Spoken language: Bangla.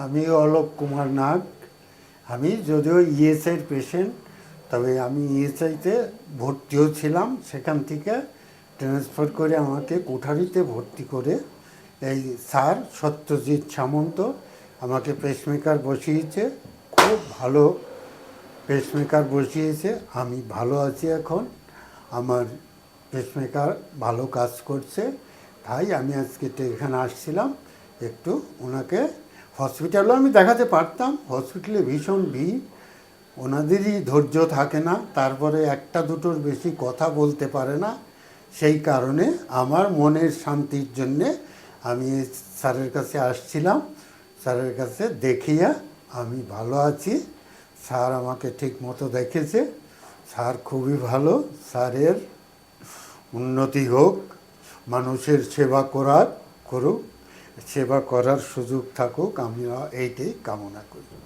আমি অলোক কুমার নাগ। আমি যদিও ইএসআইয়ের পেশেন্ট, তবে আমি ইএসআইতে ভর্তিও ছিলাম। সেখান থেকে ট্রান্সফার করে আমাকে কোঠারিতে ভর্তি করে এই স্যার সত্যজিৎ সামন্ত আমাকে পেসমেকার বসিয়েছে। খুব ভালো পেসমেকার বসিয়েছে। আমি ভালো আছি এখন। আমার পেসমেকার ভালো কাজ করছে। তাই আমি আজকে এখানে আসছিলাম একটু ওনাকে। হসপিটালেও আমি দেখাতে পারতাম, হসপিটালে ভীষণ ভিড়, ওনাদেরই ধৈর্য থাকে না, তারপরে একটা দুটোর বেশি কথা বলতে পারে না। সেই কারণে আমার মনের শান্তির জন্যে আমি স্যারের কাছে আসছিলাম। স্যারের কাছে দেখিয়া আমি ভালো আছি। স্যার আমাকে ঠিক মতো দেখেছে। স্যার খুবই ভালো। স্যারের উন্নতি হোক, মানুষের সেবা করুক, সেবা করার সুযোগ থাকুক, আমরা এইটাই কামনা করি।